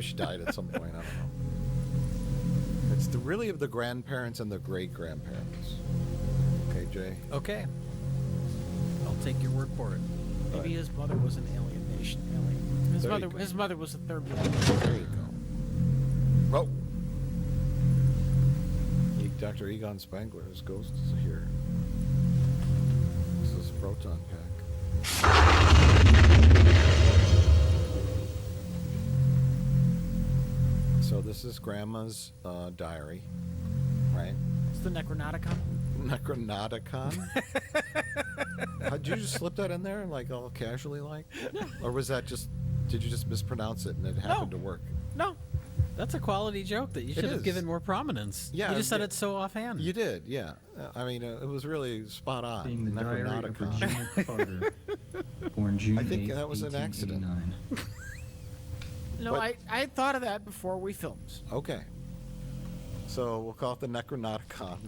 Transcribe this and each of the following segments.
she died at some point. I don't know. It's really the grandparents and the great-grandparents. Okay, Jay? Okay. I'll take your word for it. Maybe his mother was an alien. His mother was a third one. There you go. Oh! Dr. Egon Spangler's ghost is here. This is a proton pack. So this is Grandma's diary, right? It's the Necronauticon. Necronauticon? Did you just slip that in there, like all casually, like? Or was that just? Did you just mispronounce it and it happened to work? No. That's a quality joke that you should have given more promonence. Yeah, you just said it so offhand. You did, yeah. I mean, it was really spot on. Being the diary of Necronauticon. Virginia Carter, born June I think 8th, that was an accident. 1889. No, But- I had thought of that before we filmed. Okay. So we'll call it the Necronauticon.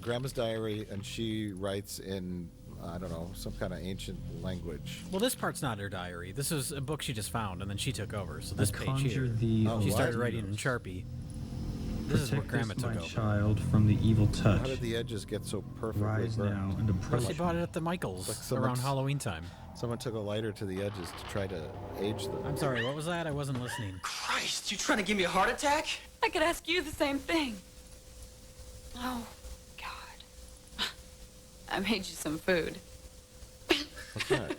Grandma's diary, and she writes in, I don't know, some kind of ancient language. Well, this part's not her diary. This is a book she just found, and then she took over. So this page Conjure here, thee, Oh, she what? started writing in Sharpie. This is what Protect Grandma us, took my over. child, from the evil How touch. did the edges get so perfectly Rise burned? now and Well, approach. she bought it at the Michaels Like someone's- around Halloween time. Someone took a lighter to the edges to try to age them. I'm sorry, what was that? I wasn't listening. Christ, you trying to give me a heart attack? I could ask you the same thing. Oh, God. I made you some food. What's that?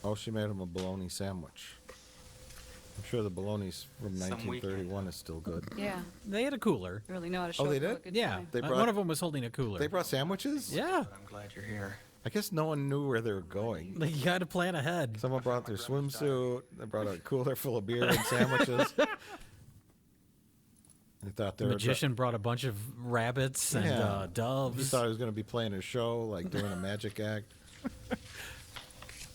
Oh, she made him a bologna sandwich. I'm sure the bologna's from Some 1931 is still good. Yeah, They had a cooler. you really know how to show they people did? a good Yeah, time. They brought- one of them was holding a cooler. They brought sandwiches? Yeah, I'm glad you're here. I guess no one knew where they were going. like you got to plan ahead. Someone brought their swimsuit. They brought a cooler full of beer and sandwiches. They thought they The were magician brought a bunch of rabbits and Yeah. He doves. thought he was going to be playing a show, like doing a magic act.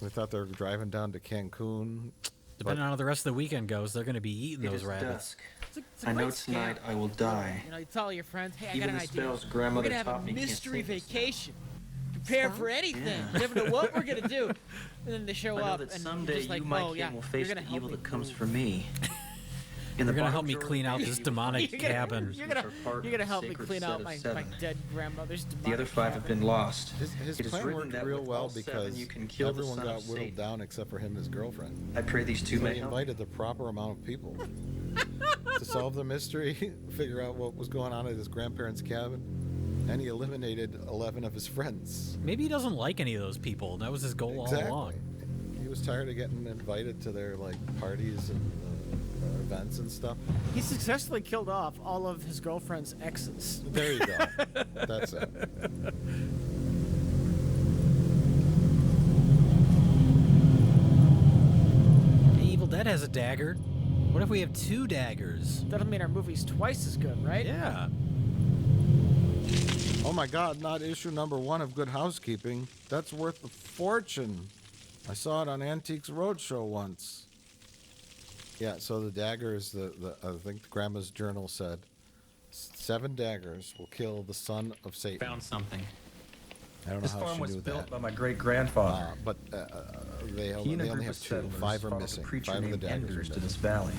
We thought they were driving down to Cancun. Depending on how the rest of the weekend goes, they're going to be eating It those is rabbits. dusk. It's a I know great tonight scam. I will die. You know, you tell all your friends, hey, I Even got an the idea. spells We're grandmother gonna have taught a me can't mystery save us. vacation. Prepare for anything. You never know what we're gonna do. And then they show I know up, that and someday you're just like, you, my oh king, yeah, will face you're the gonna help evil me that comes move. for me. In You're the gonna help bottom me drawer of clean the out bed, this you will demonic find cabin. papers You're which gonna, are part you're gonna of the help me sacred clean set out of my seven. dead grandmother's demonic The other five have been lost. His It is plan written worked that real with well all seven because you can kill the everyone son got of whittled Satan. down except for him and his girlfriend. I pray these two So may he help. invited the proper amount of people to solve the mystery, figure out what was going on at his grandparents' cabin, and he eliminated 11 of his friends. Maybe he doesn't like any of those people. That was his goal all along. He was tired of getting invited to their like parties and events and stuff. He successfully killed off all of his girlfriend's exes. There you go. That's it. Evil Dead has a dagger. What if we have two daggers? That'll mean our movie's twice as good, right? Yeah. Oh my God, not issue number 1 of Good Housekeeping. That's worth a fortune. I saw it on Antiques Roadshow once. Yeah, so the daggers, I think the Grandma's journal said, 7 daggers will kill the son of Satan. Found something. I don't know This how farm she was knew built that. by my great-grandfather. But they He and a only group have of 2. settlers 5 are followed missing. a preacher 5 of the named daggers Enders are to this missing. valley.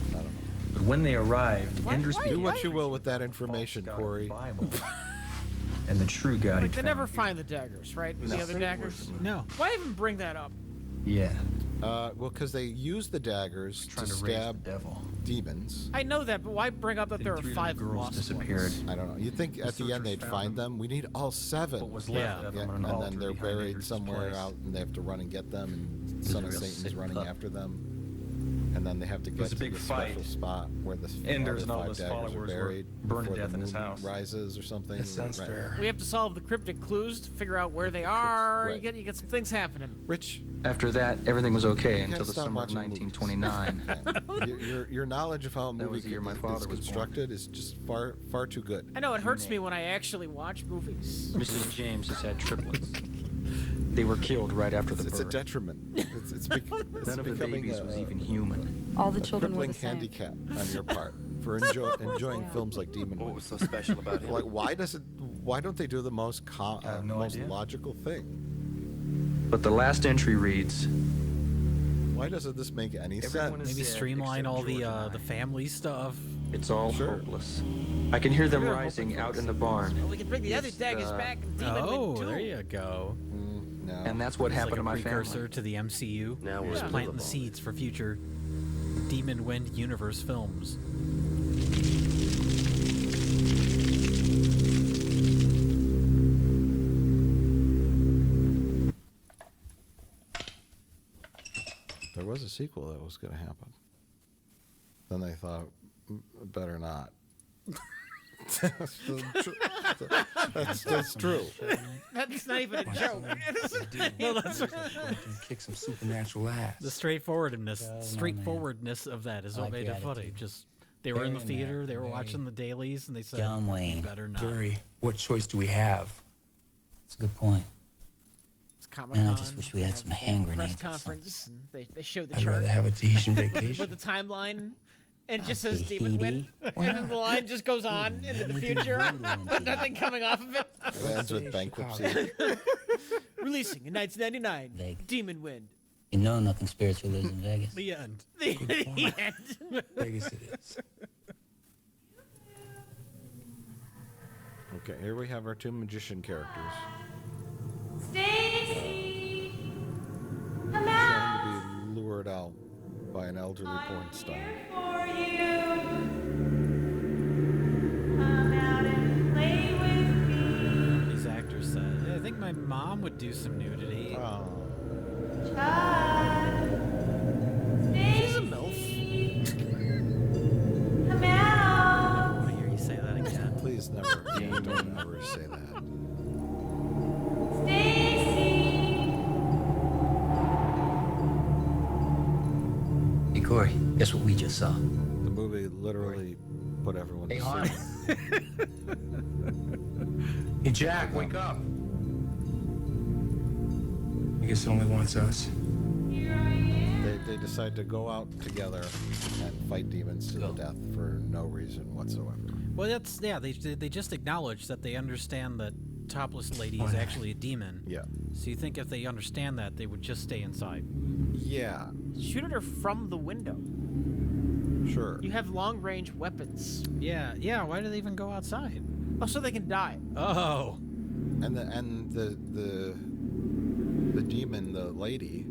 I don't know. But when they arrived, Enders Do began what you will with that false information, God of the Corey. Bible. And the true God Like he'd they never found. find the daggers, right? The other daggers. No. Why even bring that up? Yeah, Well, because they use the daggers trying to to raise the stab devil. demons. I know that, but why bring up that Then there are 3 5 little girls lost disappeared. ones? I don't know. You'd think at the end searchers they'd found find them. We need all 7. What was Yeah. left of Yeah, them on and an then altar they're behind buried Enders' somewhere place. out, and they have to run and get them, and was Son a of real Satan's sick running pup. after them. And then they have to get was to a big the fight. special spot where the Enders other and all 5 his daggers followers are were buried burned to before death the in his moon house. rises or something. That sounds Right. fair. We have to solve the cryptic clues to figure out where they are. Right. You get some things happening. Rich, After that, everything was okay you until can't the stop summer of watching movies. 1929. your knowledge of how a That movie was the year my is father was born. constructed is just far too good. I know it hurts me when I actually watch movies. Mrs. James has had triplets. They were killed right after the It's a birth. detriment. It's None of the becoming babies was even human. All the a children were crippling the same. handicap on your part for enjoying films like Demon What Wood. was so special about him? Like, why don't they do the most I have no most idea. logical thing? But the last entry reads, Why doesn't this make any Everyone sense? is Maybe dead streamline except all George and I. the family stuff. It's all Sure. hopeless. I can hear them We're rising hoping for out the in the sequels. barn. Well, we can bring the other It's daggers the- back and Demon Oh, Wind too. there you go. No. And that's what It's happened like a to my precursor family. to the MCU. Now we're Just in the planting middle the of all seeds for future Demon Wind universe films. There was a sequel that was going to happen. Then they thought, better not." That's true. That's not even a joke. Well, that's Kick some supernatural ass. the straightforwardness of that is what like made your it funny. attitude. Just they were in the Very theater, nice, they were very watching the dailies, and they said, John "You Wayne. better not." Jerry, what choice do we have? That's a good point. It's Comic-Con. Man, I just wish we had some hand Press grenades or conference. And they show the I'd chart rather have a Tahitian with vacation. the timeline, and it just says Tahiti? Demon Wind, and then the line just goes on into the future, but nothing coming off of it. It ends with bankruptcy. Releasing in 1999, Vegas. Demon Wind. You know nothing spiritual lives in Vegas. The end. The end. Vegas it is. Okay, here we have our two magician characters. Stacy! Come Trying to be lured out by an elderly porn star. for you. Come out and play with me. These actors said, "Yeah, I think my mom would do some nudity." Oh, Chuck. She's a Stacy. MILF. Come I out. want to hear you say that again. please never, don't ever say that. Stacy. Hey, Corey, guess what we just saw? The movie literally put everyone to sleep. Hey, Jack, wake up. I guess it only wants us. Here I am. They decide to go out together and fight demons to the death for no reason whatsoever. Well, that's they just acknowledge that they understand that Topless Lady is actually a demon. Yeah. So you think if they understand that, they would just stay inside? Yeah, Shoot at her from the window. sure. You have long-range weapons. Yeah, yeah. Why do they even go outside? Oh, so they can die. Oh, And the demon, the lady,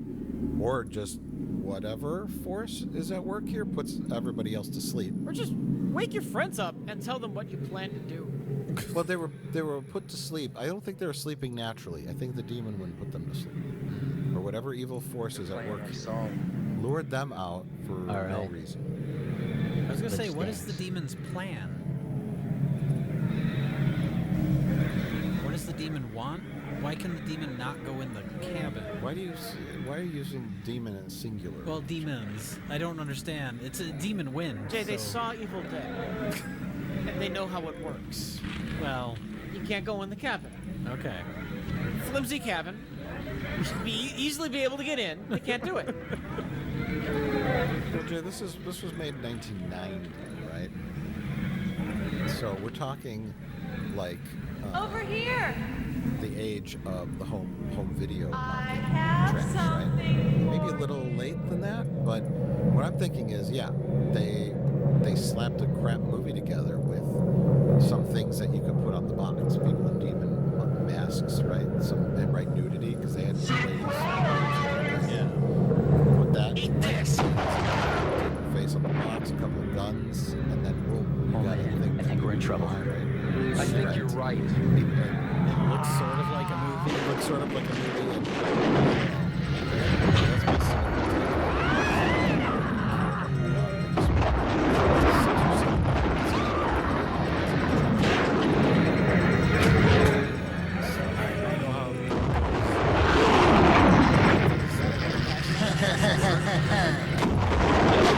or just whatever force is at work here, puts everybody else to sleep. Or just wake your friends up and tell them what you plan to do. Well, they were put to sleep. I don't think they were sleeping naturally. I think the demon would put them to sleep, or whatever evil force is at work here, lured them out for no right. reason. I was gonna say, Let's what is dance. the demon's plan? What does the demon want? Why can the demon not go in the cabin? Why are you using demon in singular? Well, demons. I don't understand. It's a demon wind. Jay, they so- saw Evil Dead. And they know how it works. Well, You can't go in the cabin. okay. Flimsy cabin. You should easily be able to get in. They can't do it. Well, Jay, this was made in 1990, right? So we're talking like Over here. the age of the home video I market have trends, right? something. Maybe a little late than that, but what I'm thinking is, yeah, they slapped a crap movie together with some things that you could put on the box, people in demon masks, right? And write nudity because they had ladies. Yeah. Put that. Eat this. Face on the box, a couple of guns, and then boom, you got a thing. I think we're in trouble. Right? I think you're right. It looks sort of like a movie. It looks sort of like a movie. And,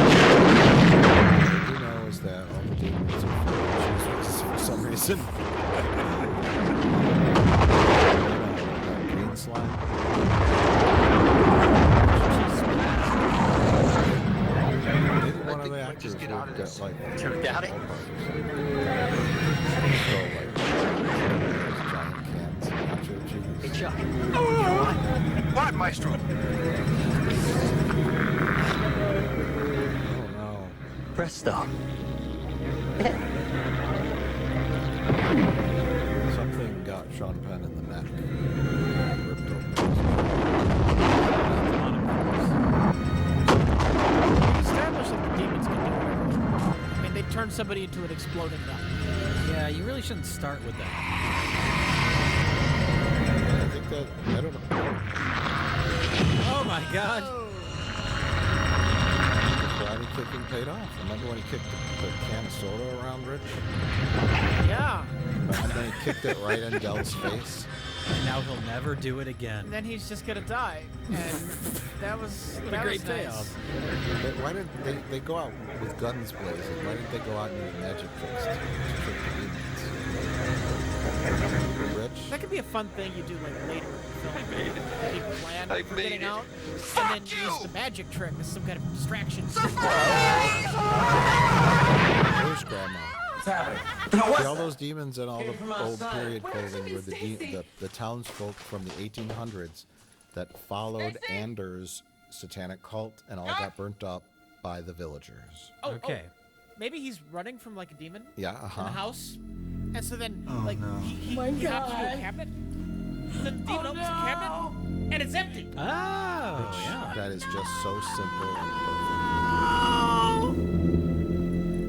What I do know is that all the demons are Jesus for some reason. That green slime. Maybe one of the actors would get like Doubt it. giant Chuck. What, Maestro? Oh no. Presto. Something got Sean Penn in the neck. Ripped open. Established that the demons can do whatever. I mean, they turn somebody into an exploding gun. Yeah, you really shouldn't start with that. I think that, I don't know. Oh my god. Karate kicking paid off. Remember when he kicked the can of soda around Rich? Yeah. And then he kicked it right in Del's face. And now he'll never do it And again. then he's just gonna die. And that was What a that great was nice. payoff. Why didn't they go out with guns blazing? Why didn't they go out and use magic tricks to trick the demons? Rich? That could be a fun thing you do like later in the film. You plan for getting out, and then use the magic trick as some kind of distraction. Where's Grandma? See, all those demons and all the old period clothing were the townsfolk from the 1800s that followed Anders' satanic cult and all got burnt up by the villagers. Okay. Maybe he's running from like a demon Yeah, in the uh-huh. house, and so then like he hops into a cabinet. And then the demon opens the cabinet, and it's empty. Oh, yeah. That is just so simple and perfect.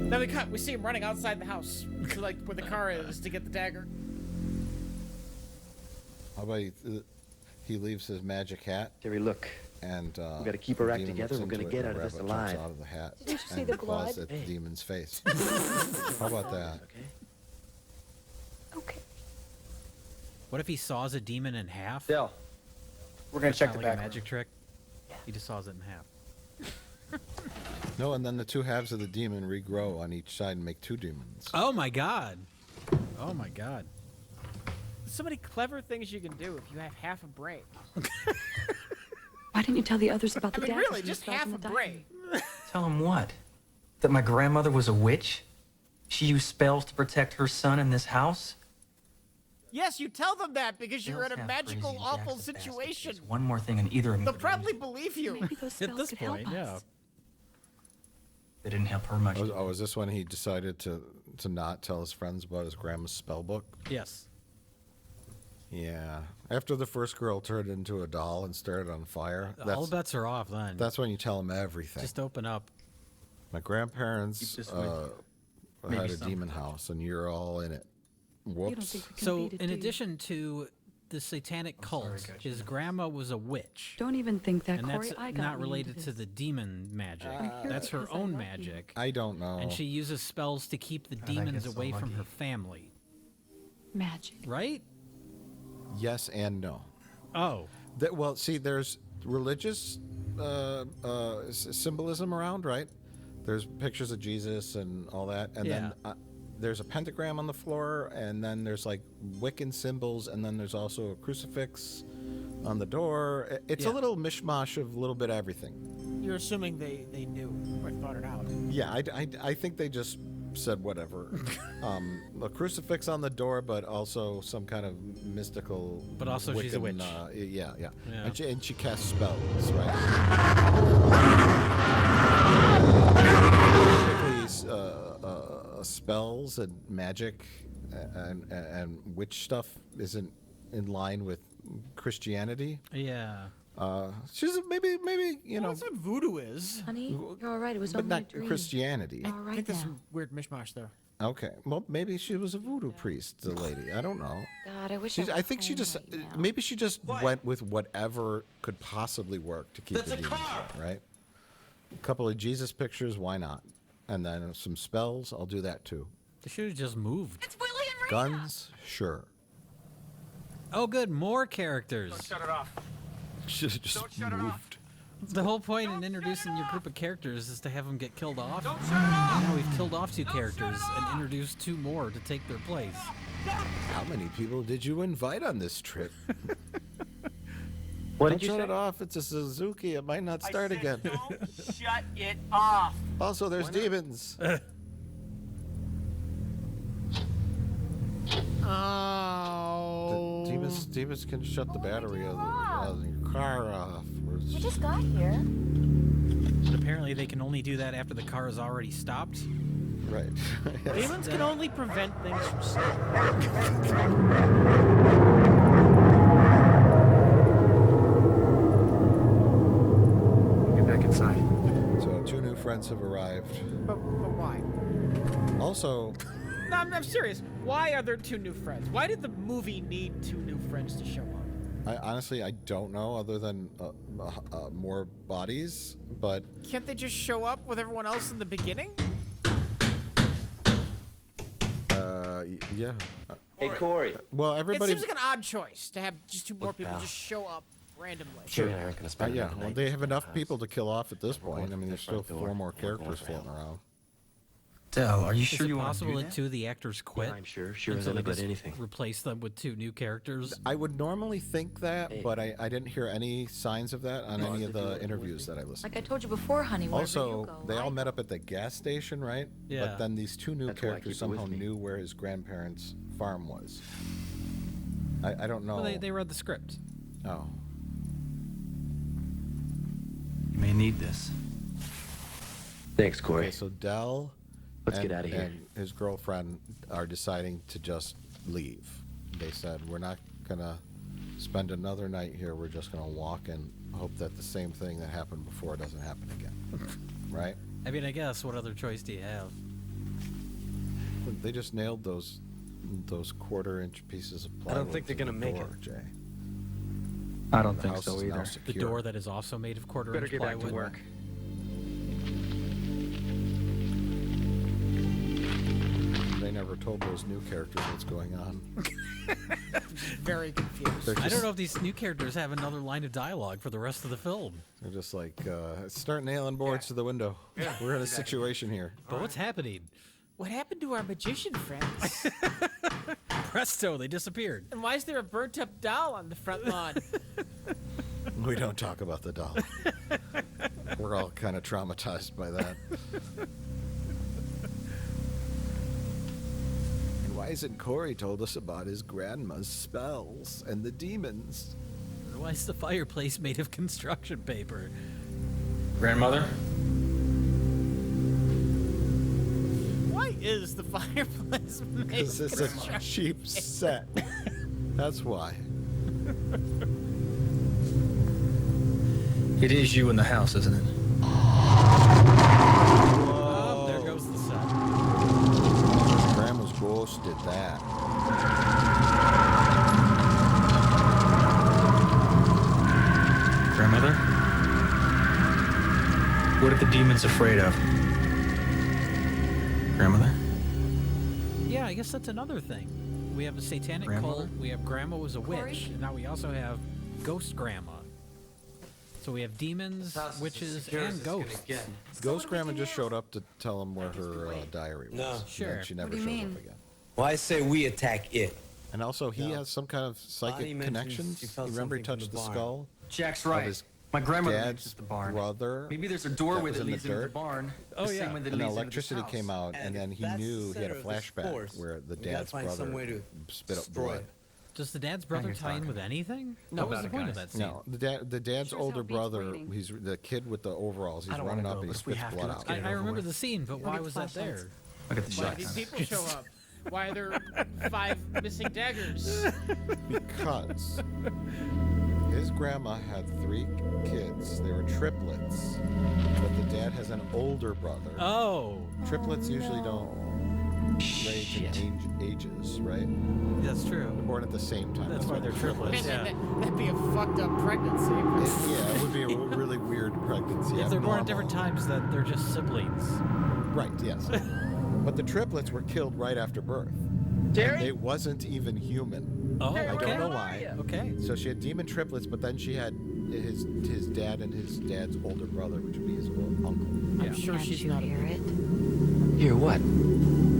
Then we see him running outside the house, to like where the car is, to get the dagger. How about he leaves his magic hat Terry, look. and We gotta keep our the act demon together. looks We're gonna into it get and out of this the rabbit jumps alive. out of the hat Didn't you see and the claws blood? at the demon's face. How about that? Okay. What if he saws a demon in half? Del, we're gonna check Kinda the like back. a magic trick. He just saws it in half. No, and then the two halves of the demon regrow on each side and make two demons. Oh my god. Oh my god. There's so many clever things you can do if you have half a brain. Why didn't you tell the others about I the mean, daggers really, and the just spells half in a the brain. diary? Tell him what? That my grandmother was a witch? She used spells to protect her son in this house? Yes, you tell them that because you're in Bill's a half magical, crazy, awful Jack's a bastard. situation. There's one more thing and either of them They'll would probably lose. believe you. Maybe those At spells this could point, help yeah. us. They didn't help her much. Was this when he decided to not tell his friends about his grandma's spell book? Yes. Yeah. After the first girl turned into a doll and started on fire, All bets are off then. that's when you tell them everything. Just open up. My grandparents Keep this with had maybe a some. demon house, and you're all in it. You don't Whoops. think we can So, beat it, in do you? addition to the satanic cult, gotcha. his grandma was a witch. Don't even think that, And Corey. that's I got not me related into to this. the demon magic. I'm here That's her because I own love you. magic. I don't know. And she uses spells to keep the How'd I demons get so away from lucky? her family. Magic. Right? Yes and no. Oh. Well, see, there's religious symbolism around, right? There's pictures of Jesus and all that, and then there's a pentagram on the floor, and then there's like Wiccan symbols, and then there's also a crucifix on the door. It's a Yeah. little mishmash of a little bit of everything. You're assuming they knew or thought it out. Yeah, I think they just said whatever. A crucifix on the door, but also some kind of mystical. But also she's a Wiccan, witch. Yeah. Yeah. And she casts spells, right? Typically, spells and magic and witch stuff isn't in line with Christianity. Yeah. She's maybe you know, That's what voodoo is. Honey, you're all right. It was but only not a dream. Christianity. All I right think there's now. some weird mishmash there. Okay, well, maybe she was a voodoo priest, the lady. I don't know. God, I wish She's, I, I was think she home just, right now. maybe she just went with whatever could possibly work to keep the demons out, right? A couple of Jesus pictures, why not? And then some spells, I'll do that too. They should have just moved. Guns, sure. Oh, good. More characters. Shut it off. Just shut it off. moved. The whole point in introducing your group of characters is to have them get killed off. Don't shut it off. Now we've killed off 2 characters and introduced 2 more to take their place. How many people did you invite on this trip? What Don't did you shut say? it off. It's a Suzuki. It might not start again. Don't shut it off. Also, there's demons. Oh. The demons demons can shut the battery of your car off. We just got here. But apparently they can only do that after the car is already stopped. Right. Demons can only prevent things from stopping. Get back inside. So 2 new friends have arrived. But why? Also, No, I'm serious. Why are there 2 new friends? Why did the movie need 2 new friends to show up? I honestly don't know other than more bodies, but Can't they just show up with everyone else in the beginning? yeah. Hey, Corey. Well, It everybody. seems like an odd choice to have just 2 more people just show up randomly. Sure. I aren't gonna spend Yeah, another well, night they in have the enough house. people to kill off at this point. I going mean, there's to still the front 4 door. more We're going characters to floating hell. around. Del, are you Is sure it you want to possible do that that? 2 of the actors quit? I'm sure. Sure and as so they anybody just anything. replace them with 2 new characters? I would normally think that, Hey. but I didn't hear any signs of that on any of the interviews that I listened Like I told you before, honey, wherever you Also, go, they I all go. met up at the gas station, right? Yeah. But then these 2 new That's why I characters keep it with somehow me. knew where his grandparents' farm was. I don't know. Well, they read the script. Oh. You may need this. Thanks, Corey. Okay, so Dell Let's and, get outta here. and his girlfriend are deciding to just leave. They said, we're not going to spend another night here. We're just going to walk and hope that the same thing that happened before doesn't happen again. Right? I mean, I guess, what other choice do you have? They just nailed those 1/4-inch pieces of plywood. I don't think they're to the gonna make door, it. Jay. I don't The think house so is now either. The secure. door that is also made of Better quarter-inch get back to plywood. work. They never told those new characters what's going on. Very confused. They're I don't just- know if these new characters have another line of dialogue for the rest of the film. They're just like, start nailing boards to the window. We're in a situation here. But what's happening? What happened to our magician friends? Presto, they disappeared. And why is there a burnt up doll on the front lawn? We don't talk about the doll. We're all kind of traumatized by that. And why isn't Corey told us about his grandma's spells and the demons? Why is the fireplace made of construction paper? Grandmother? Why is the fireplace made Because of it's a construction? cheap set. That's why. It is you in the house, isn't it? Oh, there goes the set. Grandma's ghost did that. Grandmother? What are the demons afraid of? Grandmother? Yeah, I guess that's another thing. We have a satanic Grandmother? cult. We have Grandma was a Corey? witch. And now we also have Ghost Grandma. So we have demons, witches, and ghosts. Ghost Grandma just showed up to tell him where her diary was. No. And then Sure. she never do you shows mean? up again. Well, I say we attack it. And also, he has some kind of Bonnie psychic mentions connections. she You felt remember he something from touched the the barn. skull? Jack's of right. his My grandmother dad's mentions the barn. brother. Maybe there's a that doorway was that in the leads into the dirt. barn. Oh, the yeah. same way that And leads electricity into this came house. out, and then he knew he had a flashback where the dad's brother spit up blood. Does the dad's brother you're tie in talking. with anything? No, What was about the it, point of guys. that scene? No, the dad's Shows how older it beats brother, waiting. he's the kid with the overalls. He's I don't running wanna up go, and he but if we spits have to, blood let's out. get it I over remember with. the scene, but why get was that flashlights. there? Look at the Why shotgun. did people show up? Why are there 5 missing daggers? Because his grandma had 3 kids. They were triplets, but the dad has an older brother. Oh, Triplets usually don't range in ages, right? that's true. Born at the same time. That's why they're triplets. Man, Yeah. that'd be a fucked up pregnancy. Yeah, it would be a really weird pregnancy. If they're born at abnormal. different times, then they're just siblings. Right, yes. But the triplets were killed right after birth. Jerry? They wasn't even human. Oh, I okay. don't know why. Okay. So she had demon triplets, but then she had his dad and his dad's older brother, which would be his uncle. I'm sure she's not a it? Hear what?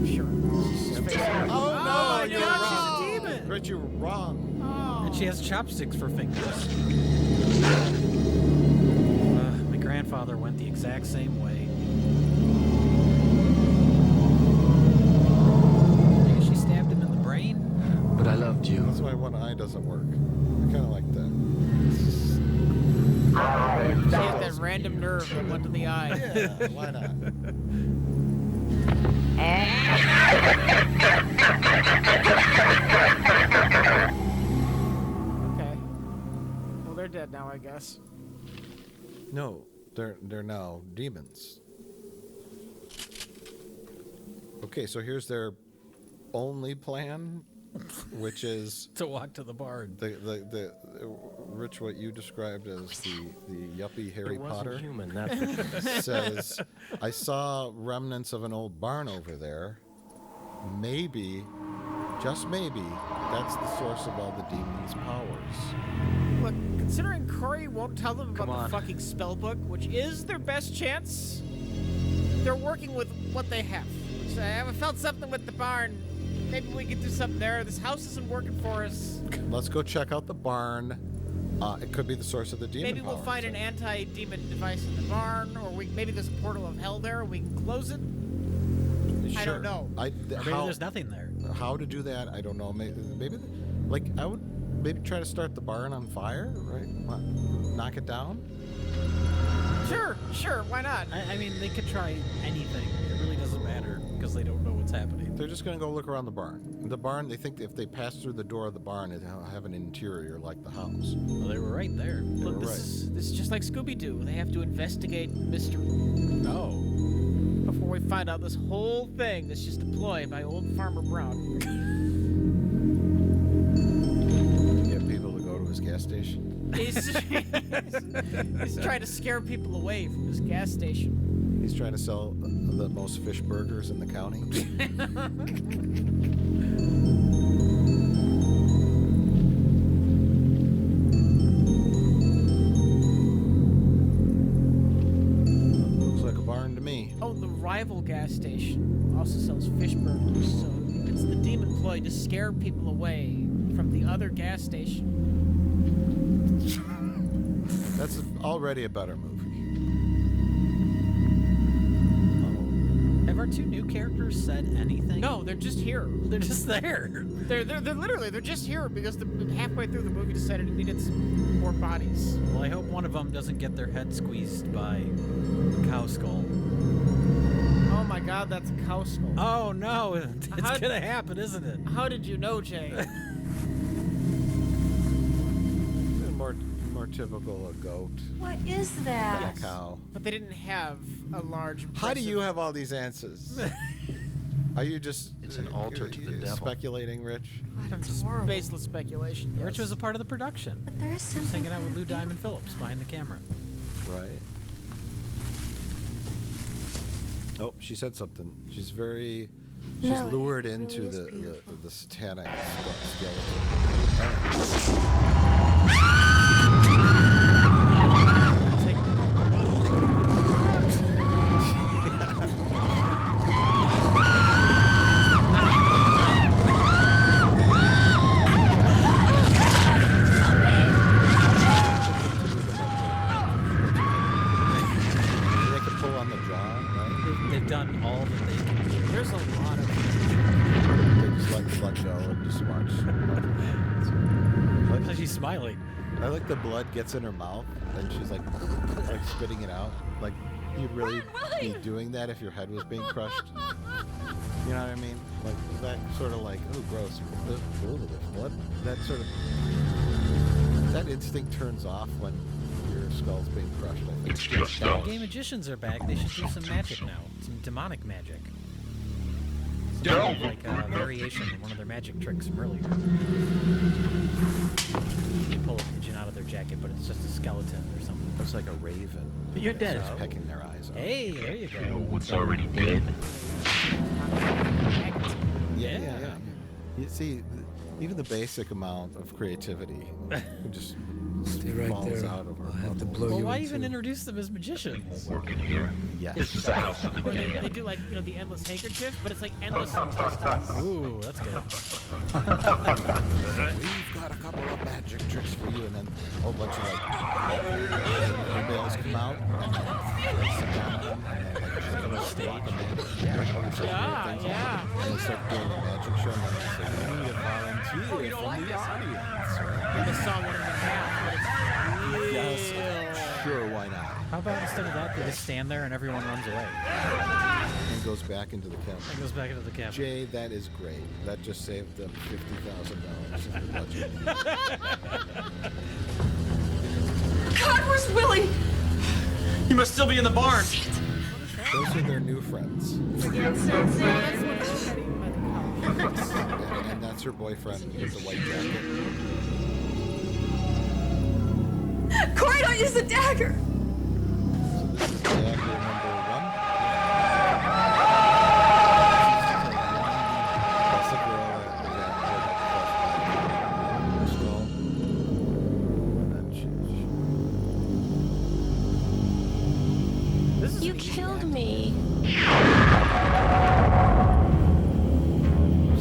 Sure. Oh, my you're God, wrong. she's a demon. But you were wrong. Oh. And she has chopsticks for fingers. My grandfather went the exact same way. Maybe she stabbed him in the brain? But I loved you. reason why one eye doesn't work. I kind of like that. She had that random nerve that went to the eye. Yeah, why not? Okay. Well, they're dead now, I guess. No, they're now demons. Okay, so here's their only plan, which is To walk to the barn. the Rich, what you described as the yuppie Harry It wasn't Potter human, that's for sure. says, I saw remnants of an old barn over there. Maybe, just maybe, that's the source of all the demons' powers. Look, considering Corey won't tell them about Come the on. fucking spell book, which is their best chance, they're working with what they have. So I haven't felt something with the barn. Maybe we could do something there. This house isn't working for us. Let's go check out the barn. It could be the source of the demon Maybe we'll powers. find an anti-demon device in the barn, or maybe there's a portal of hell there, and we can close it. I don't know. Or maybe there's nothing there. How to do that, I don't know. Maybe, like, I would maybe try to start the barn on fire, right? What, knock it down? Sure, why not? I mean, they could try anything. It really doesn't matter because they don't know what's happening. They're just going to go look around the barn. The barn, they think if they pass through the door of the barn, it'll have an interior like the house. Well, they were right there. Look, were this is just like Scooby-Doo. They have to investigate mystery No. before we find out this whole thing is just a ploy by old Farmer Brown. Get people to go to his gas station. He's trying to scare people away from his gas station. He's trying to sell the most fish burgers in the county. Looks like a barn to me. Oh, the rival gas station also sells fish burgers, so it's the demon ploy to scare people away from the other gas station. That's already a better movie. Have our two new characters said anything? No, they're just here. They're just there. They're literally they're just here because halfway through the movie decided it needed some more bodies. Well, I hope one of them doesn't get their head squeezed by a cow skull. Oh my God, that's a cow skull. Oh no, it's How- gonna happen, isn't it? How did you know, Jay? More typical a goat What is than that? a cow. But they didn't have a large. How do you impressive- have all these answers? Are you just It's an altar to the devil. speculating, Rich? That's horrible. baseless speculation? Yes. Rich was a part of the production. But there is He was something hanging out with Lou kind of Diamond Phillips behind the camera. Right. Oh, she said something. She's very. She's No, it lured really into is the beautiful. satanic skeleton. They can pull on the jaw, right? They've done all that they can do. There's a lot of. They just let go and just watch. So she's smiling. I like the blood gets in her mouth and she's like spitting it out. Like you'd really be doing that if your head was being crushed. You know what I mean? Like that sort of like, oh gross, blood. That sort of that instinct turns off when your skull's being crushed. I think. Gay magicians are back. They should do some magic now. Some demonic magic. Some kind of like a variation in one of their magic tricks from earlier. They pull a pigeon out of their jacket, but it's just a skeleton or something. It's like a raven. You're dead. It's pecking their eyes out. Hey, there you go. What's already dead? Yeah. You see, even the basic amount of creativity would just Stay right falls there. out of her I'll have to bubble. blow Well, you why in even two. introduce them as magicians? Work in here. Yes. This is the house of the Or dead. they do like, you know, the endless handkerchief, but it's like endless intestines. Ooh, that's good. We've got a couple of magic tricks for you, and then a whole bunch of like males come out, and then they sit down on them, and then like just go stage them in. Yeah, yeah. And they start doing a magic show, and then it's like, we need a volunteer from the audience, right? I just saw one of them in half, but it's Yes, sure, why not? How about instead of that, they just stand there and everyone runs away? And goes back into the It cabin. goes back into the cabin. Jay, that is great. That just saved them $50,000 in the budget. God, where's Willie? He must still be in the barn. Those are their new friends. that's what she's studying by the college. And that's her boyfriend with the white jacket. Corey, don't use the dagger. So this is dagger number 1. That's the girl that was at skull. And then This is You an easy killed act. me.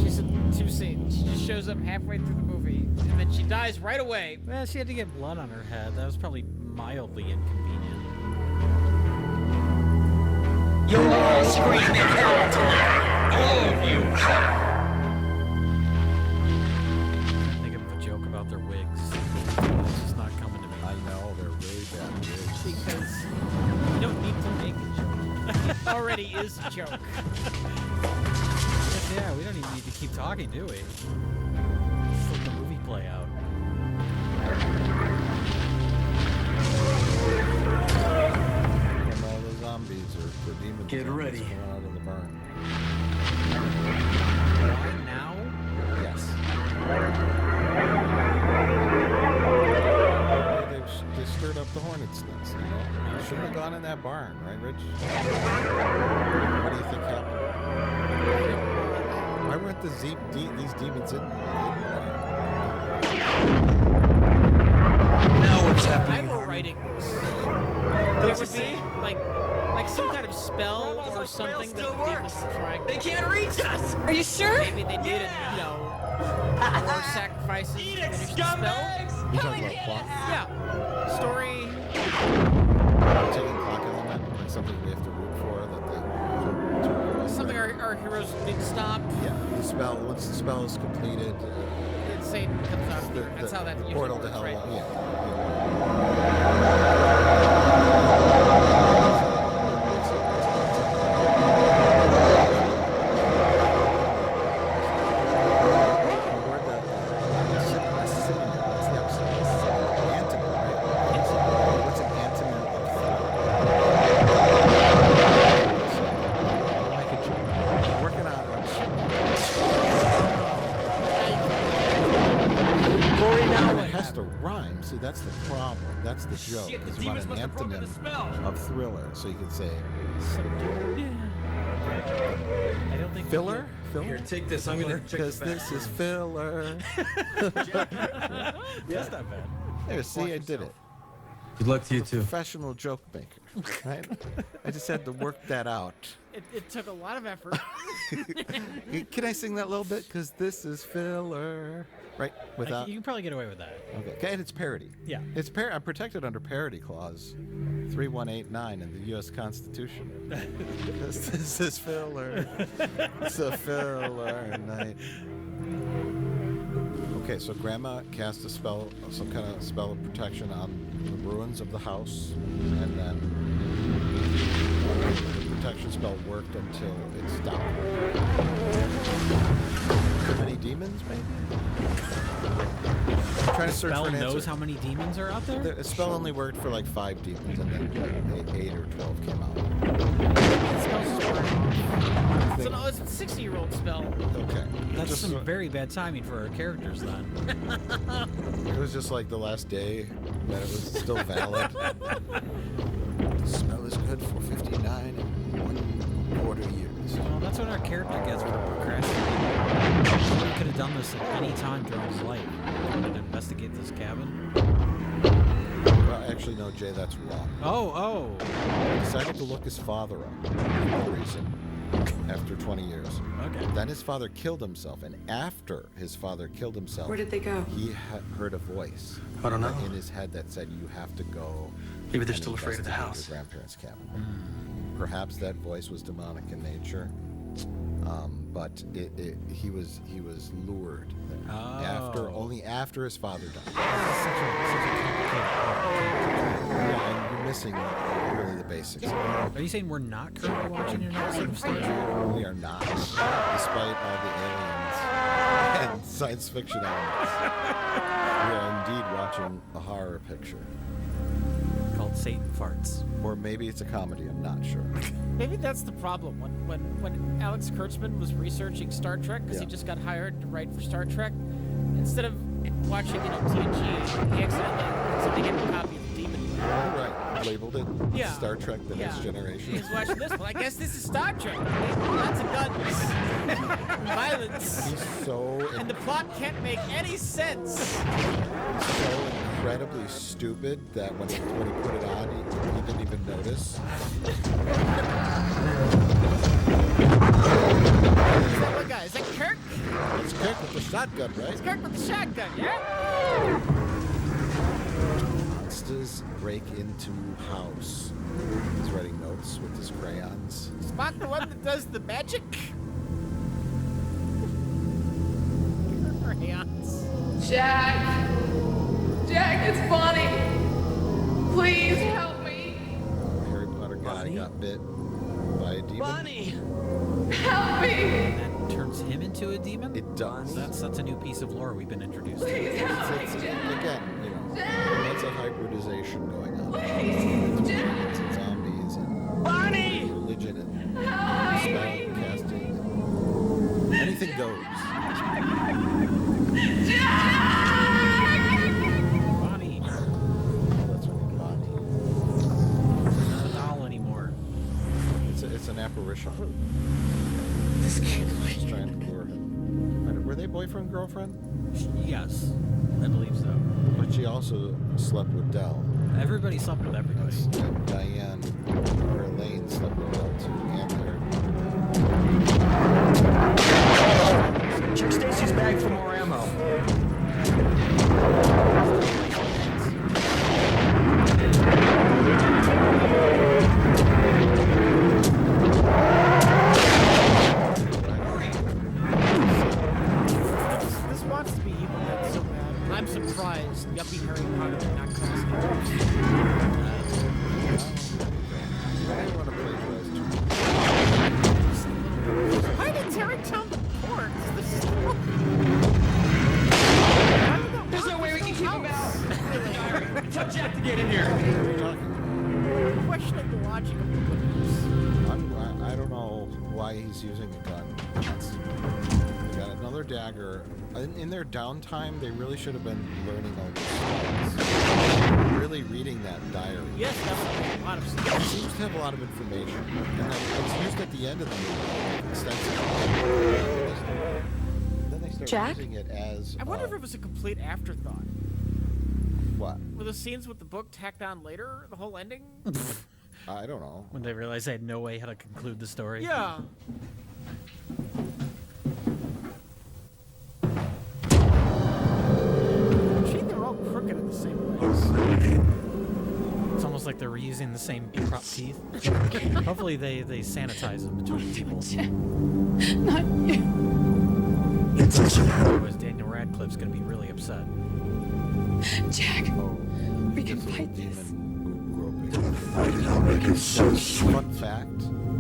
She's in 2 scenes. She just shows up halfway through the movie, and then she dies right away. Well, she had to get blood on her head. That was probably mildly inconvenient. You'll all scream in hell tonight. All of you. Think of a joke about their wigs. It's just not coming to me. I know, they're really bad wigs. Because you don't need to make a joke. It already is a joke. Yeah, we don't even need to keep talking, do we? Just let the movie play out. And all the zombies or the demons Get zombies ready. coming out of the barn. Why now? Yes. They stirred up the hornet's nest, you know? You shouldn't have gone in that barn, right, Rich? What do you think happened? Why weren't these demons in the barn? Now what's I happening? were writing there would be like some kind of spell or something that the demons were trying. They can't reach us. Are you sure? Maybe they needed, you know, more sacrifices to finish the spell. You talking about clock? Yeah. Story. Taking clock element, like something we have to root for that they Something our heroes need to stop. Yeah, the spell. Once the spell is completed, Satan comes out of the, there. That's how that the usually portal works, to hell. right? Yeah. What's an antonym of working on it. It has to rhyme. See, that's the problem. That's the joke. Shit, the Is you want demons an must have broken antonym the spell. of thriller. So you could say I don't think filler. Here, take this. I'm gonna check Because the back. this is filler. That's not bad. There, see, I did it. Good luck to you too. Professional joke maker, right? I just had to work that out. It took a lot of effort. Can I sing that a little bit? Because this is filler, right? Without. You can probably get away with that. Okay, and it's parody. Yeah. It's I'm protected under parody clause 3189 in the U.S. Constitution. this is filler. It's a filler night. Okay, so Grandma cast a spell, some kind of spell of protection on the ruins of the house, and then the protection spell worked until it stopped. Too many demons, maybe? I'm trying to search Spell for an knows answer. how many demons are out there? The spell only worked for like 5 demons, and then like 8 or 12 came out. It's a 60-year-old spell. Okay. That's Just- some very bad timing for our characters then. It was just like the last day that it was still valid. The smell is good for 59 and 1/4 years. Well, that's what our character gets for procrastinating. He could have done this at any time during his life. He wanted to investigate this cabin. Actually, no, Jay, that's wrong. Oh. He decided to look his father up for no reason after 20 years. Okay. Then his father killed himself, and after his father killed himself, Where did they go? he heard a voice I don't know. in his head that said, "You have to go." Maybe they're and still afraid of the investigate house. Your grandparents' cabin. Perhaps that voice was demonic in nature, but he was lured there. Only after his father died. Yeah, and you're missing really the basics. Are you saying we're not currently watching an episode of Star Trek? We are not, despite all the aliens and science fiction elements. We are indeed watching a horror picture. Called Satan Farts. Or maybe it's a comedy, I'm not sure. Maybe that's the problem. When Alex Kurtzman was researching Star Trek, because he Yeah. just got hired to write for Star Trek, instead of watching TNG, he accidentally gave him a copy of Demon. Right, labeled it Yeah. Star Trek The Next Generation. He's watching this. Well, I guess this is Star Trek. Lots of guns, violence, He's so, and the plot can't make any sense. so incredibly stupid that when he put it on, he didn't even notice. Is that what guy? Is that Kirk? It's Kirk with the shotgun, right? It's Kirk with the shotgun, yeah? Monsters break into house. He's writing notes with his crayons. Spock the one that does the magic? Crayons. Jack! Jack, it's Bonnie! Please help me! Harry Potter guy got bit by a demon. Help me! That turns him into a demon? It does. That's a new piece of lore we've been introduced to. Please help me, It's, Jack! again, you know, that's a hybridization going on. Please, Jack! It's zombies and Bonnie! religion and Help spell me! casting. Anything goes. Bonnie, That's what Bonnie. not a doll anymore. It's an apparition. She's trying to lure him. Were they boyfriend girlfriend? Yes, I believe so. But she also slept with Dell. Everybody slept with everybody. And Diane or Elaine slept with Dell too, and her. Check Stacy's bag for more ammo. This wants to be evil dead so bad. I'm surprised yuppie Harry Potter did not call us I didn't want to plagiarize too much. Why did Terry tell the port? This is There's no way we can keep him out. Tell Jack to get in here. What are you talking about? questioning the logic of the books. I don't know why he's using a gun. They got another dagger. In their downtime, they really should have been learning all these skills. Really reading that diary. Yes, that would make a lot of It sense. seems to have a lot of information. And then it's used at the end of the movie extensively. Then they start Jack? using it as... I wonder if it was a complete afterthought. What? Were the scenes with the book tacked on later? The whole ending? I don't know. When they realized they had no way how to conclude the story. Yeah. Gee, they're all crooked in the same ways. It's almost like they're reusing the same prop teeth. Hopefully they sanitize them between people. Not you. Otherwise Daniel Radcliffe's gonna be really upset. Jack, Oh, we can this little fight this. demon groping. Fun fact,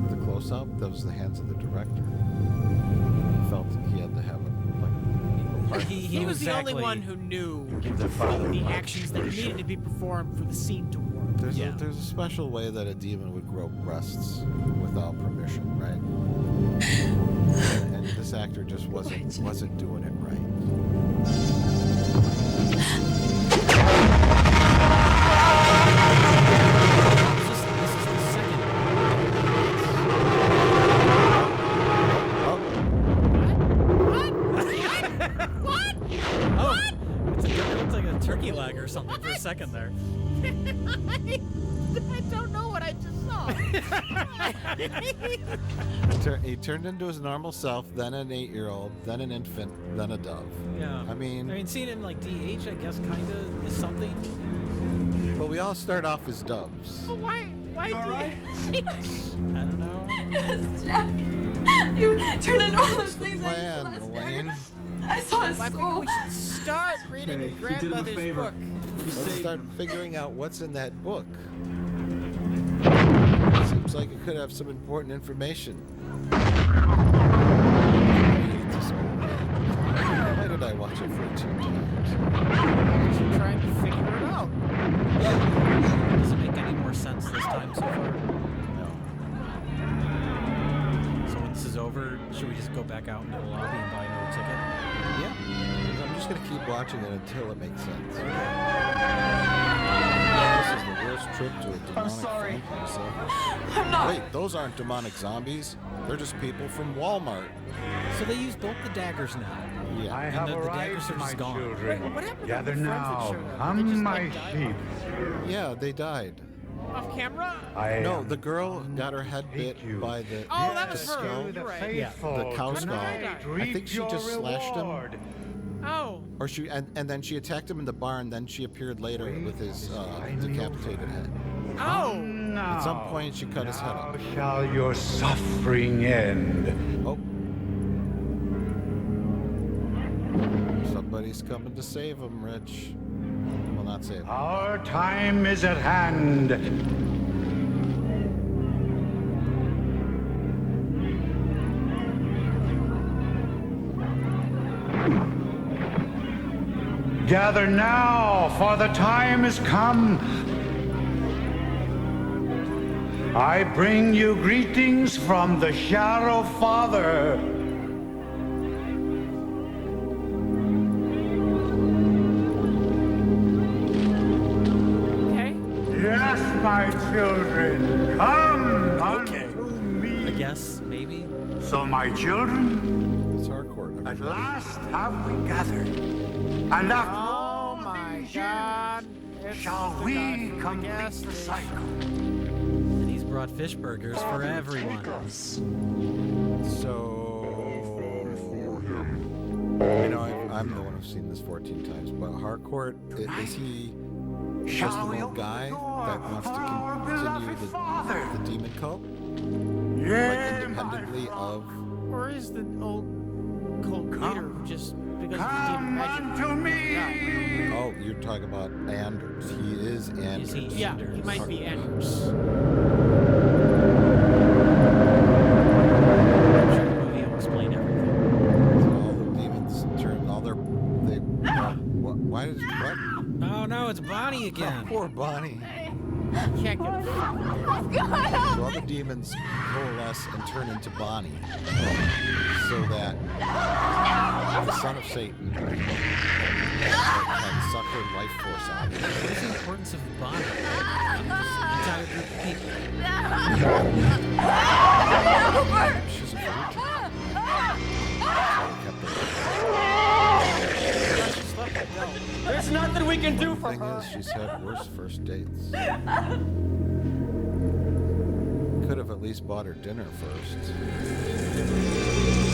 the close-up, that was the hands of the director. Felt he had to have it, like, equal parts. He was the only one who knew the actions that needed to be performed for the scene to work. There's a special way that a demon would grope breasts without permission, right? And this actor just wasn't doing it right. This is the second. What? Oh, it looks like a turkey leg or something for a second there. I don't know what I just saw. He turned into his normal self, then an 8-year-old, then an infant, then a dove. Yeah. I mean, seeing it in like DH, I guess, kind of is something. but we all start off as doves. Well, why do you... I don't know. Yes, Jack. You turned into all those things I Plan, saw last Elaine. night. I saw a I think school. we should start reading your grandmother's book. Let's start figuring out what's in that book. Seems like it could have some important information. Why did I watch it 14 times? Just trying to figure it out. Does it make any more sense this time so far? No. So when this is over, should we just go back out into the lobby and buy another ticket? Yeah. I'm just gonna keep watching it until it makes sense. This is the worst trip to a demonic sorry. film. I'm not. Wait, those aren't demonic zombies. They're just people from Walmart. So they use both the daggers now. Yeah. I And have the daggers arrived, are my just gone. children. Wait, what happened to Gather the friends that now, showed up? They come just, my like, died? sheep. Yeah, they died. Off camera? I No, am the girl got her head bit Take you. by the Oh, that the was her. skull. You're right. faithful. The cow Tonight, skull. I reap think she your just slashed him. reward. Oh. Or she and then she attacked him in the barn. Then she appeared later with his decapitated head. Oh. Now, At some point, she cut his head now off. shall your suffering end. Oh. Somebody's coming to save him, Rich. Well, not save him. Our time is at hand. Gather now, for the time is come. I bring you greetings from the Shadow Father. Okay. Yes, my children, come Okay. unto me. I guess, maybe. So, my children, It's hardcore. at last have we gathered. And after Oh all my these God. years, It's shall the we guy from the complete gas the station. cycle? And he's brought fish burgers for everyone. So. I know I'm the one who's seen this 14 times, but Harcourt, is he just Shall an we old open guy the door that wants for to our continue beloved father? the demon cult? Like Yeah, independently of. Or is the old cult leader who just because of the demon come magic? unto me. Oh, you're talking about Anders. He is Anders. Is he Yeah, Anders? he might be Anders. I'm sure the movie will explain everything. All the demons turn all their. They. Why did what? Oh no, it's Bonnie Oh, again. poor Bonnie. Can't get So all the demons coalesce and turn into Bonnie, so that the son of Satan can suck her life force out. What is the importance of Bonnie? This entire group of people. She's a virgin. So they kept her. There's nothing we can do The for thing her. is, she's had worse first dates. Could have at least bought her dinner first.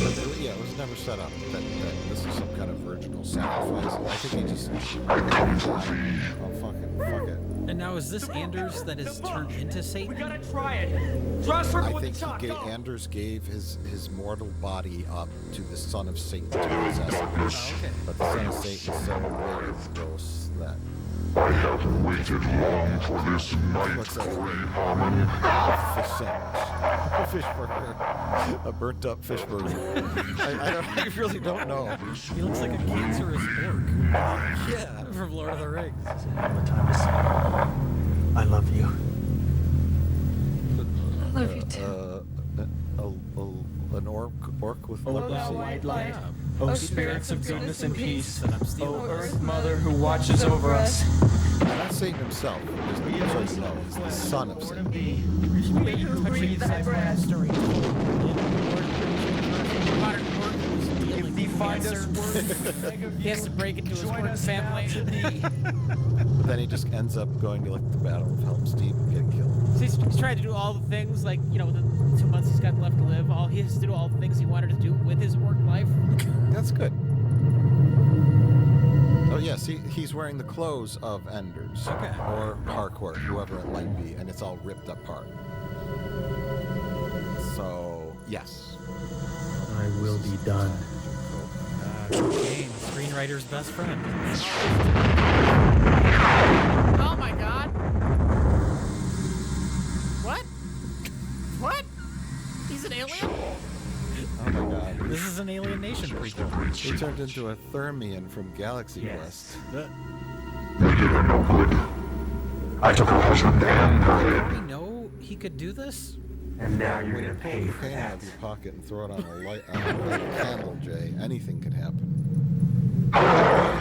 But yeah, it was never set up that this is some kind of virginal sacrifice. I think he just. Oh, fuck it. And now is this Anders that is turned into We Satan? gotta try it. Trust her I with think the shot. Go. Anders gave his mortal body up to the son of Satan to possess it. Oh, okay. But the son of Satan is so wicked and gross that. I have waited long for this night, What's that? Grey Harmon. Fish sandwich. A fish burger. A burnt up fish burger. I really don't know. He looks like a cancerous orc. Yeah. From Lord of the Rings. I love you. I love you too. An orc with Oh, leprosy. thou white light. Yeah. O Oh, spirits of goodness and peace. And I'm stealing O this. Earth Mother who watches over us. Not Satan himself. Just so you know, it's the son of Satan. May you breathe thy breath. story. Modern orc was Give dealing thee with find us cancer. worth He has to break into his Join work us now family. to the But then he just ends up going to like the Battle of Helm's Deep and getting killed. So he's trying to do all the things, like, you know, within the 2 months he's got left to live. All he has to do all the things he wanted to do with his work life. That's good. Oh yes, he's wearing the clothes of Enders. Okay. Or Harcourt, whoever it might be, and it's all ripped apart. So yes. I will be done. Cocaine, screenwriter's best friend. Oh my god! What? What? He's an alien? Oh my god. This is an Alien Nation prequel. He turned into a Thermian from Galaxy Yes. Quest. They did her no good. I took her husband and her Did head. we know he could do this? And now you're When you gonna pull pay your for pen out that. of your pocket and throw it on a light on a candle, Jay, anything could happen.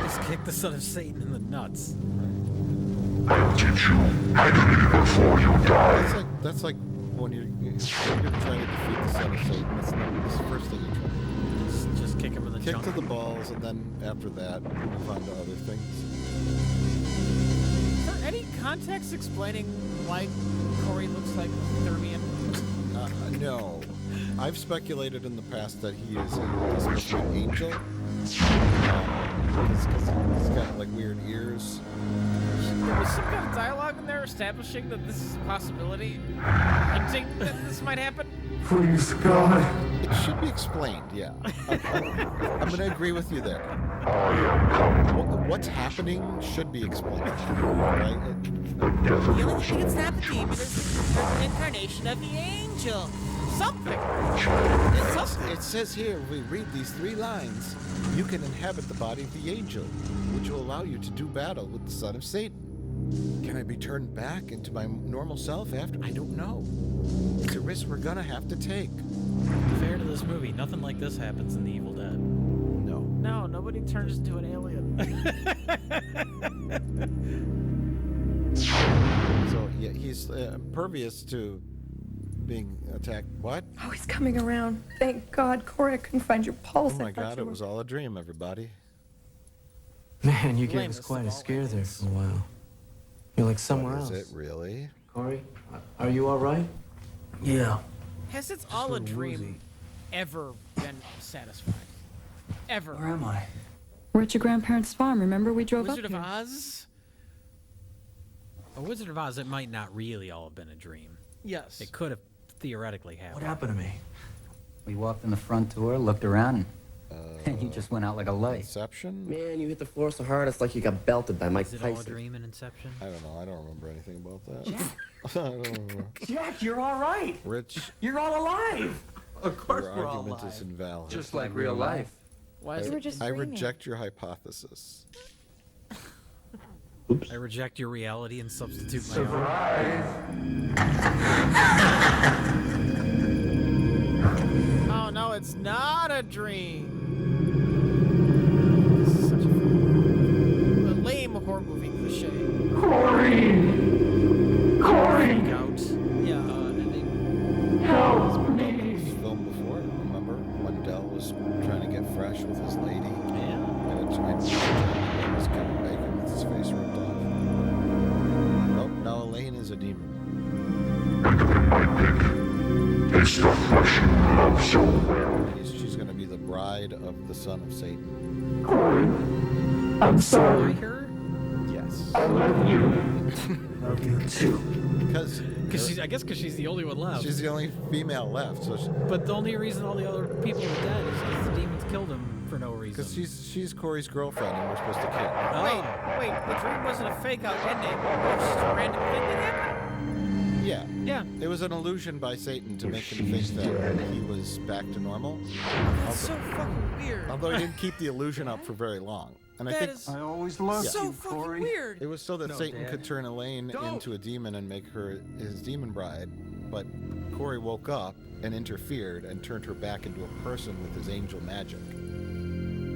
Just kick the son of Satan in the nuts. I'll teach you agony before you die. That's like when you're trying to defeat the son of Satan. That's the first thing you try. Just kick him in the Kick junk. to the balls, and then after that, move on to other things. Is there any context explaining why Corey looks like a Thermian? No. I've speculated in the past that he is supposed to be an angel. Because he's got like weird ears. There was some kind of dialogue in there establishing that this is a possibility, hinting that this might happen. Please, God. It should be explained, yeah. I'm going to agree with you there. I am come. What's happening should be explained. Right? The death of The your only thing that's soul. not the demon is the incarnation of the angel. Something. It says here, if we read these 3 lines, you can inhabit the body of the angel, which will allow you to do battle with the son of Satan. Can I be turned back into my normal self after? I don't know. It's a risk we're gonna have to take. Fair to this movie, nothing like this happens in The Evil Dead. No. No, nobody turns into an alien. So yeah, he's impervious to being attacked. What? Oh, he's coming around. Thank God, Corey, I couldn't find your pulse. Oh I my thought God! you It were- was all a dream, everybody. Man, you gave Lamest us quite of a all scare there aliens. for a while. You're like somewhere What else. is it really? Corey, are you all right? Yeah. Has It's All a Dream ever been satisfied? Ever? Where am I? We're at your grandparents' farm. Remember we drove Wizard up of here? Oz? A Wizard of Oz, it might not really all have been a dream. Yes. It could have theoretically happened. What happened to me? We walked in the front door, looked around, and you just went out like a light. Inception? Man, you hit the floor so hard it's like you got belted by Mike Is it all a Tyson. dream in Inception? I don't know. I don't remember anything about that. I don't remember. Jack, you're all right. Rich, You're all alive. Of course your argument is invalid. Just like real life. Why is We were it? just I dreaming. reject your hypothesis. I reject your reality and substitute my own. Oh no, it's not a dream. This is such a lame horror movie cliche. Freak out. Yeah. It was filmed before. Remember when Dell was trying to get fresh with his lady, Yeah. and it was Kevin Bacon with his face ripped off. Oh, now Elaine is a demon. It's the flesh you love so well. She's going to be the bride of the son of Satan. Corey, I'm By sorry. her? Yes. I love you. Love you too. Because I guess because she's the only one left. she's the only female left. So But the only reason all the other people are dead is because the demons killed him for no reason. because she's Corey's girlfriend, and we're supposed to kill her. Oh. Wait, the dream wasn't a fake out ending. It was just a random thing that happened. Yeah. Yeah. It was an illusion by Satan to make him think that he was back to normal. That's so fucking weird. Although he didn't keep the illusion up for very long. And I That think is I always loved so you, fucking Corey. weird. it was so that No, Satan Dad. could turn Elaine into a demon and make her his demon bride. But Corey woke up and interfered and turned her back into a person with his angel magic.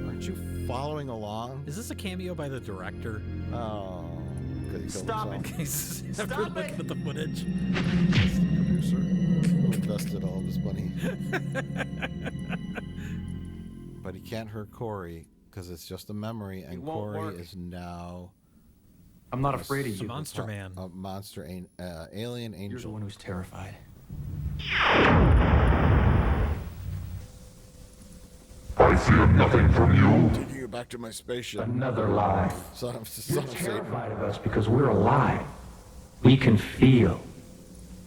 Aren't you following along? Is this a cameo by the director? Oh, because he killed Stop himself. He's Stop after it. looking at the footage. Producer who invested all of his money. But he can't hurt Corey because it's just a memory, and won't Corey work. is now I'm not afraid of The you. Monster Man. a monster alien You're the angel. one who's terrified. I fear nothing from you. Taking you back to my spaceship. Another lie. Son of You're Satan. terrified of us because we're alive. We can feel.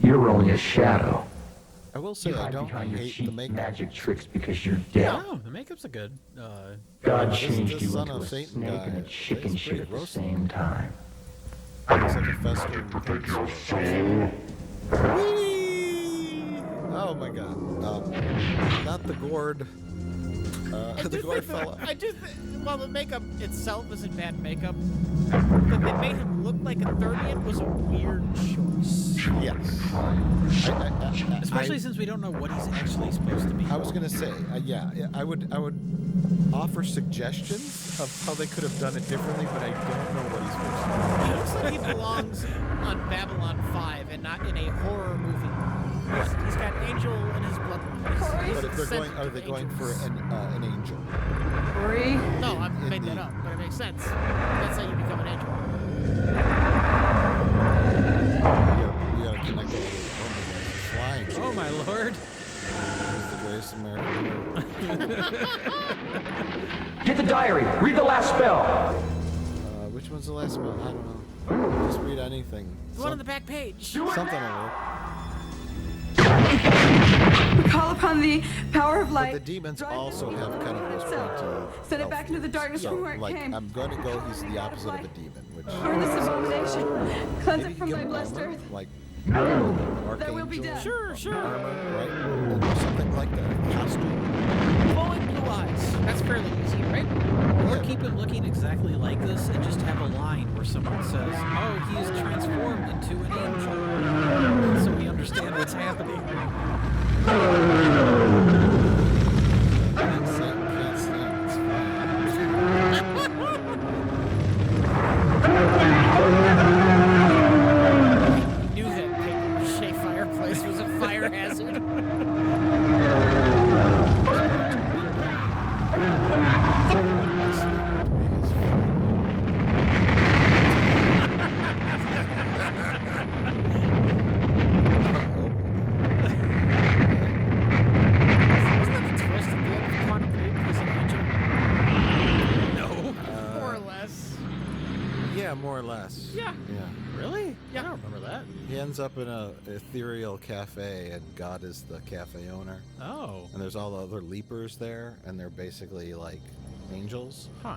You're only a shadow. I will say You I hide don't behind your hate the cheap makeup. magic tricks because you're dead. Oh, the makeup's a good. God This changed this you son into of a Satan snake guy and a chicken is shit pretty at the gross. same time. Looks like a festering Protect your cancer. soul. Whee! Oh my god. Not the gourd. The gourd fella. I do think, well, the makeup itself isn't bad makeup. That they made him look like a 30th was a weird choice. Yes. Especially since we don't know what he's actually supposed to be. I was gonna say, yeah, I would offer suggestions of how they could have done it differently, but I don't know what he's supposed to be. He looks like he belongs on Babylon 5 and not in a horror movie. He's got angel in his blood. But if they're going, are they going for an angel? Corey? No, I in made that the- up, but it makes sense. That's how you become an angel. You gotta connect it with flying. Oh my lord! He's the greatest American hero. Get the diary. Read the last spell. Which one's the last one? I don't know. Just read anything. The one on the back page. Something will work. We call upon the power of But light. the demons Drive also the have evil kind of from those itself. pointy. Send it back into the darkness so, from where it like, came. I'm going to go. He's the opposite of a demon, which Burn this abomination. Cleanse maybe it from give my him blessed armor, earth. like There will be archangel death. Sure. armor, right? Or something like that. A costume. Glowing blue eyes. That's fairly easy, right? Or keep him looking exactly like this and just have a line where someone says, "Oh, he is transformed into an angel," so we understand what's happening. Can't stand, it's Knew that paper mache fireplace was a fire hazard. Wasn't that the twist at the end of Quantum Leap? Was an angel? No. More or less. Yeah, more or less. Yeah. Yeah. Really? Yeah. I don't remember that. He ends up in a ethereal cafe, and God is the cafe owner. Oh. And there's all the other leapers there, and they're basically like angels Huh.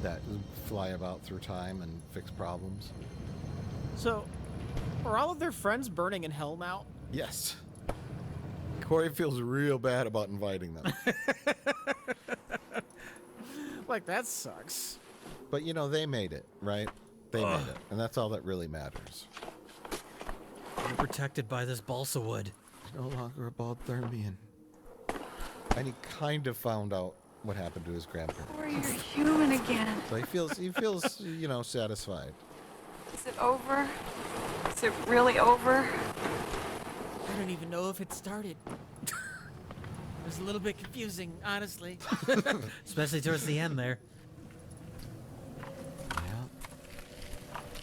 that fly about through time and fix problems. So, are all of their friends burning in hell now? Yes. Corey feels real bad about inviting them. Like, that sucks. But you know, they made it, right? They made it. And that's all that really matters. You're protected by this balsa wood. No longer a bald Thermian. And he kind of found out what happened to his grandparents. Corey, you're human again. So he feels, you know, satisfied. Is it over? Is it really over? I don't even know if it started. It was a little bit confusing, honestly. Especially towards the end there. Yeah.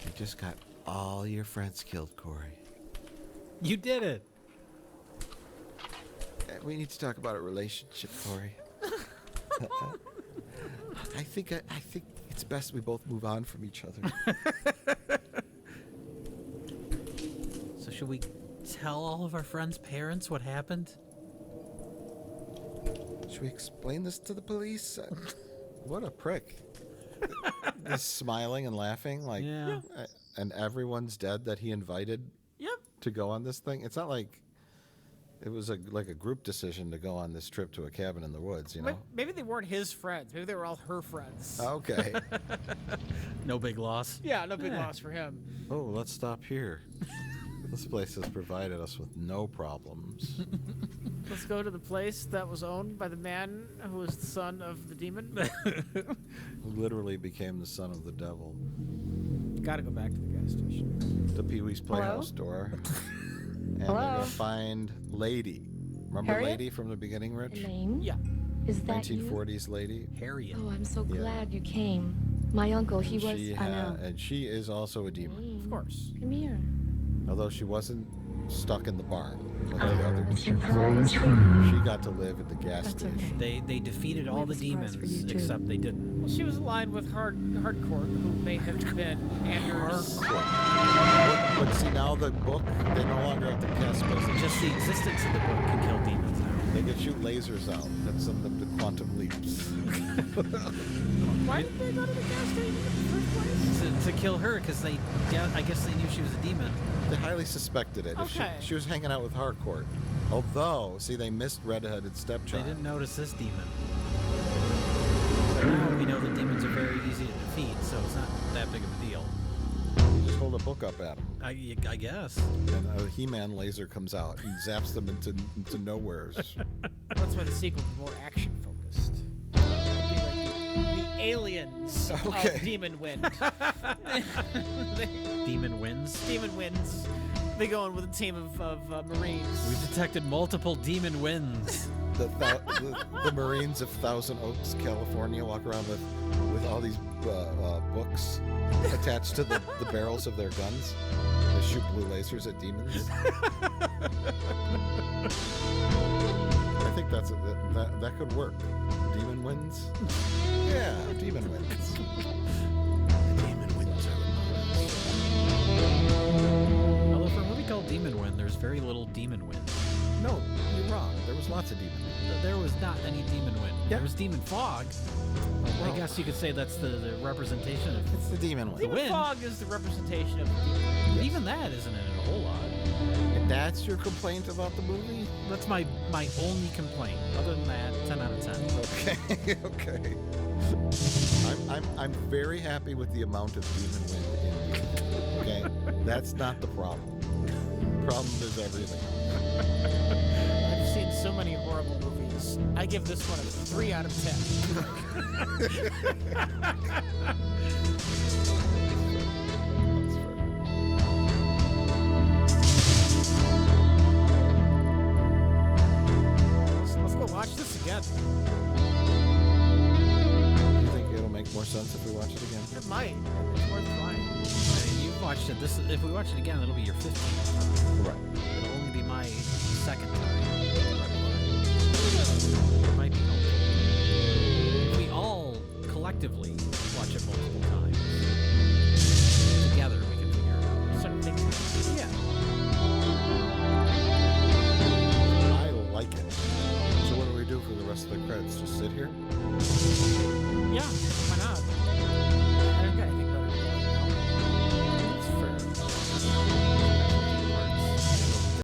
You just got all your friends killed, Corey. You did it. We need to talk about a relationship, Corey. I think it's best we both move on from each other. So should we tell all of our friends' parents what happened? Should we explain this to the police? What a prick. He's smiling and laughing like, Yeah. And everyone's dead that he invited Yep. to go on this thing. It's not like it was like a group decision to go on this trip to a cabin in the woods, you know? Maybe they weren't his friends. Maybe they were all her friends. Okay. No big loss. Yeah, no big loss for him. Oh, let's stop here. This place has provided us with no problems. Let's go to the place that was owned by the man who was the son of the demon. Who literally became the son of the devil. Gotta go back to the gas station. The Pee-wee's Playhouse door. And they're Hello? gonna find Lady. Remember Harriet? Lady from the beginning, Rich? Name? Yeah. Is that you? 1940s lady. Harriet. Oh, I'm so glad you came. My uncle, he was. She I know. and she is also a demon. Of course. Come here. Although she wasn't stuck in the barn like Oh, the other it's your demons. problem. She got to live at the gas That's station. okay. They defeated We all have the a surprise for demons you, too. except they didn't. Well, she was aligned with hardcore, who may have been Anders. But see, now the book, they no longer have to cast spells. Just the existence of the book can kill demons now. They can shoot lasers out that send them to quantum leaps. Why did they go to the gas station in the first place? To kill her, because I guess they knew she was a demon. They highly suspected it. If Okay. she was hanging out with Harcourt. Although, see, they missed Red-Headed They Stepchild. didn't notice this demon. So now we know that demons are very easy to defeat, so it's not that big of a deal. You just hold a book up at them. I guess. And a He-Man laser comes out and zaps them into nowheres. That's why the sequel is more action focused. It'd be like the aliens Okay. of Demon Wind. Demon wins. Demon Winds. They go in with a team of Marines. We've detected multiple demon wins. The Marines of Thousand Oaks, California, walk around with all these books attached to the barrels of their guns. They shoot blue lasers at demons. I think that could work. Demon wins. Yeah, demon wins. Demon wins are Although for a movie called Demon Wind, there's very little demon wind. No, you're wrong. There was lots of demon. There was not any demon wind. Yeah. There was demon fog. well. I guess you could say that's the representation of It's the demon wind. the Demon wind. Fog is the representation of the demon. Yes. Even that isn't in it a whole lot. And that's your complaint about the movie? That's my only complaint. Other than that, 10 out of 10. Okay, okay. I'm very happy with the amount of demon wind in Demon. Okay, that's not the problem. The problem is everything. I've seen so many horrible movies. I give this one a 3 out of 10. Let's go watch this again. You think it'll make more sense if we watch it again? It might. It's worth trying. I mean, you've watched it. If we watch it again, it'll be your 15th. Right. It'll only be my second time.